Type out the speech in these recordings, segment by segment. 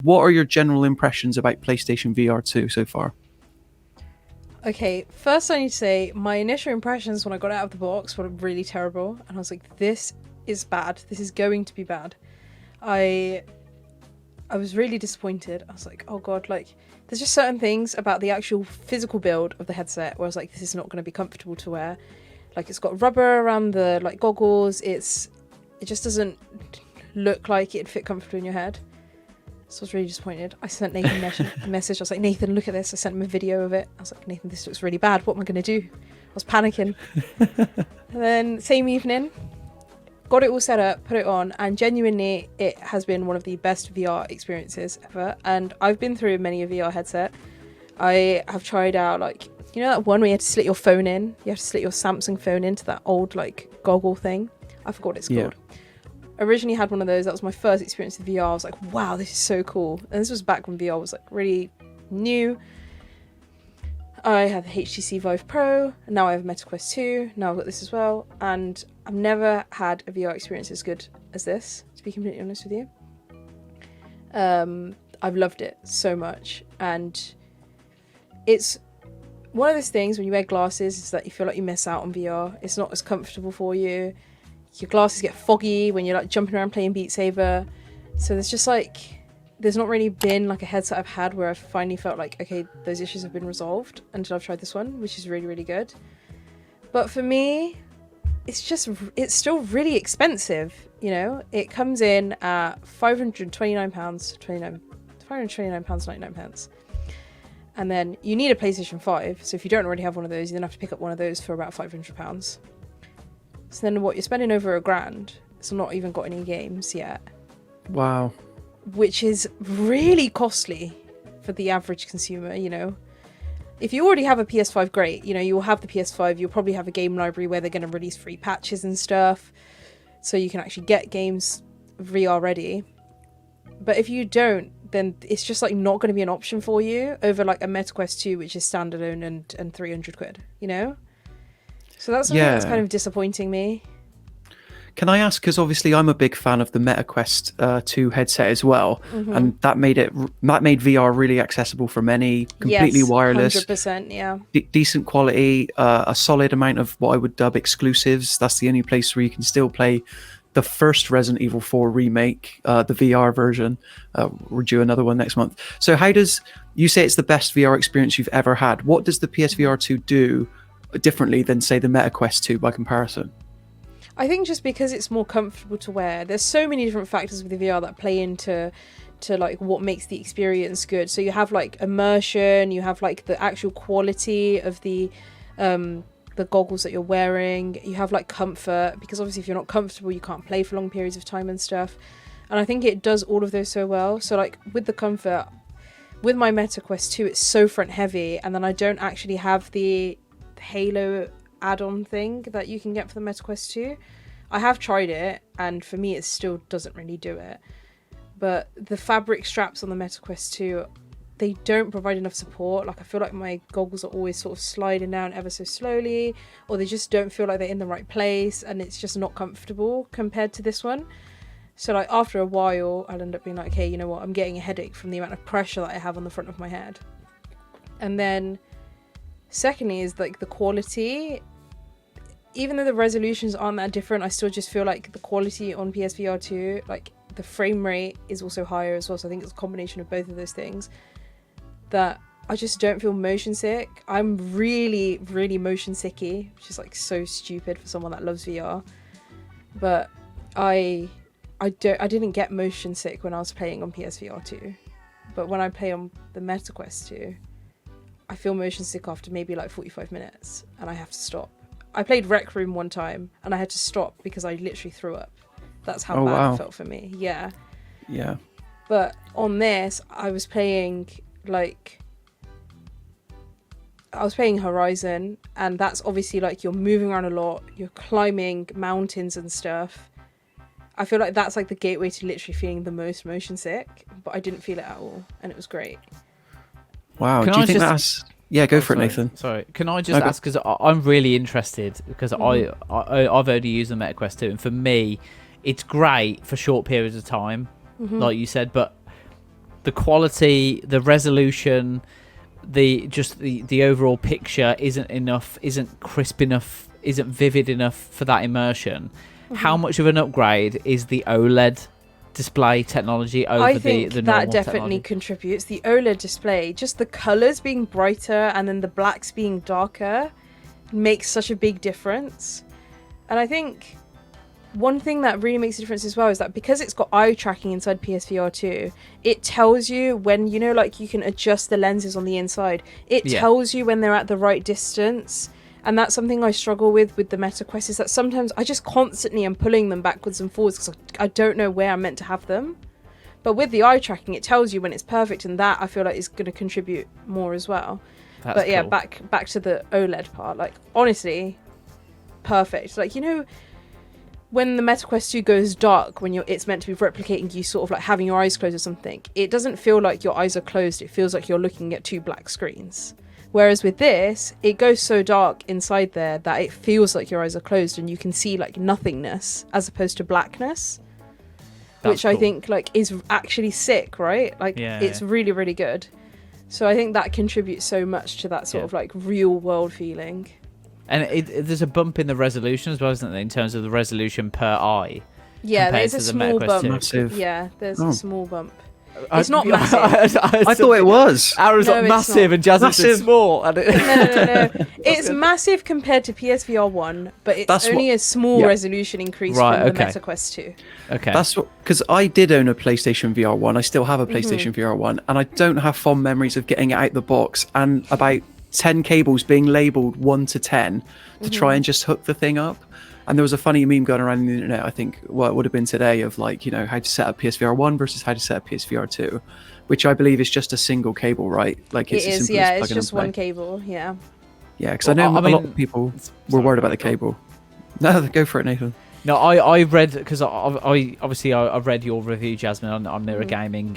what are your general impressions about PlayStation VR2 so far? Okay, first I need to say my initial impressions when I got it out of the box were really terrible, and I was like, "This is bad. This is going to be bad." I was really disappointed. I was like, "Oh god!" Like, there's just certain things about the actual physical build of the headset where I was like, "This is not going to be comfortable to wear." Like, it's got rubber around the like goggles. It just doesn't look like it'd fit comfortably in your head. So I was really disappointed. I sent Nathan a message. I was like, "Nathan, look at this." I sent him a video of it. I was like, "Nathan, this looks really bad. What am I going to do?" I was panicking. And then same evening, got it all set up, put it on, and genuinely it has been one of the best VR experiences ever. And I've been through many a VR headset. I have tried out, like, you know that one where you had to slit your phone in? You have to slit your Samsung phone into that old like goggle thing. I forgot what it's called. Originally had one of those. That was my first experience with VR. I was like, wow, this is so cool. And this was back when VR was like really new. I had the HTC Vive Pro, and now I have Meta Quest 2. Now I've got this as well, and I've never had a VR experience as good as this, to be completely honest with you. I've loved it so much, and it's one of those things when you wear glasses is that you feel like you miss out on VR. It's not as comfortable for you. Your glasses get foggy when you're like jumping around playing Beat Saber. So there's not really been like a headset I've had where I've finally felt like, okay, those issues have been resolved until I've tried this one, which is really, really good. But for me, it's still really expensive, you know? It comes in at £529.99. And then you need a PlayStation 5, so if you don't already have one of those, you then have to pick up one of those for about £500. So then what, you're spending over £1,000. It's not even got any games yet. Wow. Which is really costly for the average consumer, you know. If you already have a PS5, great. You know, you'll have the PS5, you'll probably have a game library where they're going to release free patches and stuff, so you can actually get games VR ready. But if you don't, then it's just like not going to be an option for you over like a Meta Quest 2, which is standalone and 300 quid, you know? So that's something that's kind of disappointing me. Can I ask, because obviously I'm a big fan of the Meta Quest 2 headset as well, and that made VR really accessible for many, completely wireless, 100%, yeah. Decent quality, a solid amount of what I would dub exclusives. That's the only place where you can still play the first Resident Evil 4 remake, the VR version. We're due another one next month. So you say it's the best VR experience you've ever had? What does the PSVR 2 do differently than, say, the Meta Quest 2 by comparison? I think just because it's more comfortable to wear. There's so many different factors with the VR that play into like what makes the experience good. So you have like immersion, you have like the actual quality of the goggles that you're wearing, you have like comfort, because obviously if you're not comfortable you can't play for long periods of time and stuff. And I think it does all of those so well. So like with the comfort, with my Meta Quest 2, it's so front heavy, and then I don't actually have the Halo add-on thing that you can get for the Meta Quest 2. I have tried it, and for me it still doesn't really do it. But the fabric straps on the Meta Quest 2, they don't provide enough support. Like, I feel like my goggles are always sort of sliding down ever so slowly, or they just don't feel like they're in the right place, and it's just not comfortable compared to this one. So like after a while I'll end up being like, okay, you know what, I'm getting a headache from the amount of pressure that I have on the front of my head. And then secondly is like the quality. Even though the resolutions aren't that different, I still just feel like the quality on PSVR 2, like the frame rate is also higher as well. So I think it's a combination of both of those things that I just don't feel motion sick. I'm really, really motion sicky, which is like so stupid for someone that loves VR. But I didn't get motion sick when I was playing on PSVR 2. But when I play on the Meta Quest 2, I feel motion sick after maybe like 45 minutes and I have to stop. I played Rec Room one time and I had to stop because I literally threw up. That's how bad it felt for me. Yeah. Yeah. But on this, I was playing Horizon, and that's obviously like you're moving around a lot, you're climbing mountains and stuff. I feel like that's like the gateway to literally feeling the most motion sick, but I didn't feel it at all, and it was great. Wow. Do you think that's... Yeah, go for it, Nathan. Sorry, can I just ask, because I'm really interested, because I've only used the Meta Quest 2, and for me, it's great for short periods of time, like you said, but the quality, the resolution, the overall picture isn't enough, isn't crisp enough, isn't vivid enough for that immersion. How much of an upgrade is the OLED display technology over I think the normal that definitely technology? contributes. The OLED display, just the colors being brighter and then the blacks being darker, makes such a big difference. And I think one thing that really makes a difference as well is that because it's got eye tracking inside PSVR2, it tells you when, you know, like you can adjust the lenses on the inside. It tells you when they're at the right distance. And that's something I struggle with the Meta Quest, is that sometimes I just constantly am pulling them backwards and forwards because I don't know where I'm meant to have them. But with the eye tracking, it tells you when it's perfect, and that I feel like is going to contribute more as well. That's but yeah, cool. back to the OLED part. Like, honestly, perfect. Like, you know, when the Meta Quest 2 goes dark, when it's meant to be replicating you sort of like having your eyes closed or something, it doesn't feel like your eyes are closed. It feels like you're looking at two black screens. Whereas with this, it goes so dark inside there that it feels like your eyes are closed and you can see like nothingness as opposed to blackness. Which I think like is actually sick, right? Like it's really, really good. So I think that contributes so much to that sort of like real world feeling. And there's a bump in the resolution as well, isn't there, in terms of the resolution per eye? Yeah, there's a small bump. Massive. Yeah, there's a small bump. It's not massive. I thought it was. Aaron's like massive and Jasmine said small. And No. It's massive compared to PSVR 1, but it's only a small resolution increase from the Meta Quest 2. Okay. That's what, because I did own a PlayStation VR 1. I still have a PlayStation VR 1, and I don't have fond memories of getting it out the box and about 10 cables being labeled 1 to 10 to try and just hook the thing up. And there was a funny meme going around the internet, I think, well, it would have been today, of like, you know, how to set up PSVR 1 versus how to set up PSVR 2, which I believe is just a single cable, right? Like it's it is, yeah, it's just one cable, yeah. Yeah, because I know a lot of people were worried about the cable. No, go for it, Nathan. No, I read, because I obviously I read your review, Jasmine, on Mirror Gaming,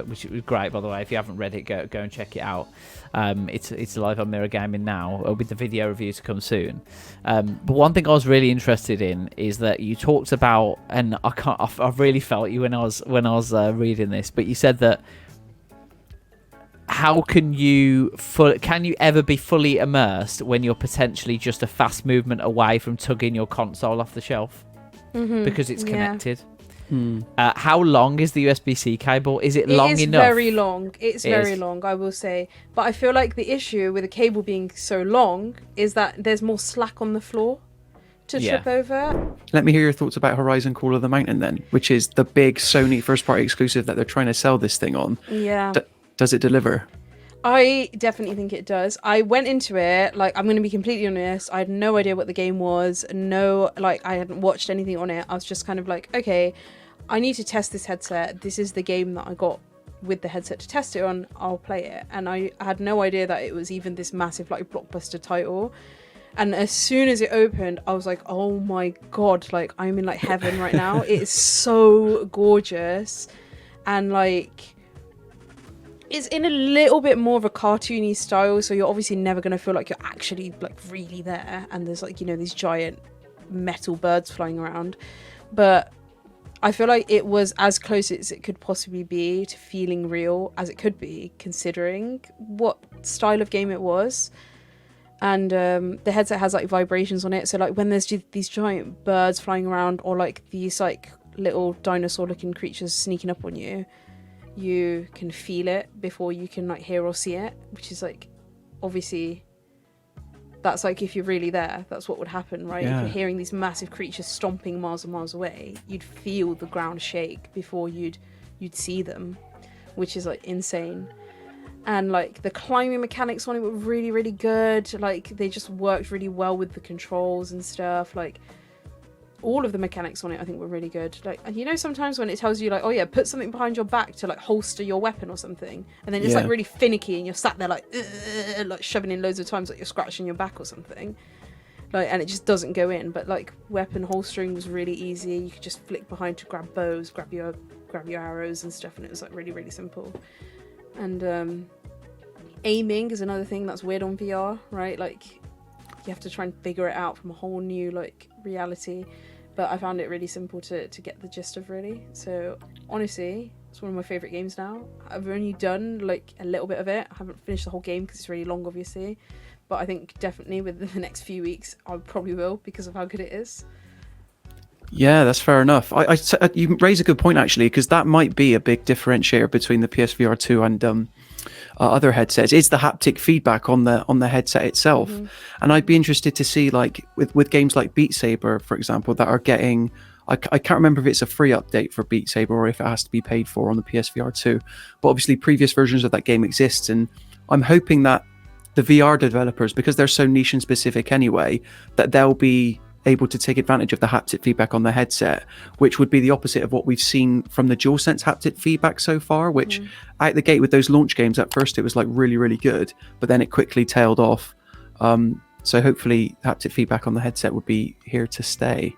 which was great, by the way. If you haven't read it, go and check it out. It's live on Mirror Gaming now, with the video review to come soon. But one thing I was really interested in is that you talked about, and I really felt you when I was reading this, but you said that how can you ever be fully immersed when you're potentially just a fast movement away from tugging your console off the shelf because it's connected? How long is the USB-C cable? Is it long enough? It is very long. It's very long, I will say. But I feel like the issue with the cable being so long is that there's more slack on the floor to trip over. Let me hear your thoughts about Horizon Call of the Mountain then, which is the big Sony first-party exclusive that they're trying to sell this thing on. Yeah. Does it deliver? I definitely think it does. I went into it, like, I'm going to be completely honest, I had no idea what the game was. I hadn't watched anything on it. I was just kind of like, okay, I need to test this headset. This is the game that I got with the headset to test it on. I'll play it. And I had no idea that it was even this massive, like, blockbuster title. And as soon as it opened, I was like, oh my God, like, I'm in, like, heaven right now. It is so gorgeous. And, like, it's in a little bit more of a cartoony style, so you're obviously never going to feel like you're actually, like, really there. And there's, like, you know, these giant metal birds flying around. But I feel like it was as close as it could possibly be to feeling real as it could be, considering what style of game it was. And the headset has, like, vibrations on it, so, like, when there's these giant birds flying around, or, like, these, like, little dinosaur-looking creatures sneaking up on you, you can feel it before you can, like, hear or see it, which is, like, obviously, that's, like, if you're really there, that's what would happen, right? Yeah. If you're hearing these massive creatures stomping miles and miles away, you'd feel the ground shake before you'd see them, which is, like, insane. And, like, the climbing mechanics on it were really, really good. Like, they just worked really well with the controls and stuff. Like, all of the mechanics on it, I think, were really good. Like, you know, sometimes when it tells you, like, oh yeah, put something behind your back to, like, holster your weapon or something, and then it's like really finicky, and you're sat there like shoving in loads of times, like you're scratching your back or something, like, and it just doesn't go in. But, like, weapon holstering was really easy. You could just flick behind to grab bows, grab your arrows and stuff, and it was, like, really, really simple. And aiming is another thing that's weird on VR, right? Like, you have to try and figure it out from a whole new, like, reality. But I found it really simple to get the gist of, really. So honestly, It's one of my favorite games now. I've only done like a little bit of it. I haven't finished the whole game because it's really long, obviously. But I think definitely within the next few weeks, I probably will because of how good it is. Yeah, that's fair enough. You raise a good point actually, because that might be a big differentiator between the PSVR2 and other headsets. Is the haptic feedback on the headset itself, and I'd be interested to see, like with games like Beat Saber, for example, that are getting. I can't remember if it's a free update for Beat Saber or if it has to be paid for on the PSVR2. But obviously, previous versions of that game exist, and I'm hoping that the VR developers, because they're so niche and specific anyway, that they'll be able to take advantage of the haptic feedback on the headset, which would be the opposite of what we've seen from the DualSense haptic feedback so far, which out the gate with those launch games, at first it was like really, really good, but then it quickly tailed off. So hopefully haptic feedback on the headset would be here to stay.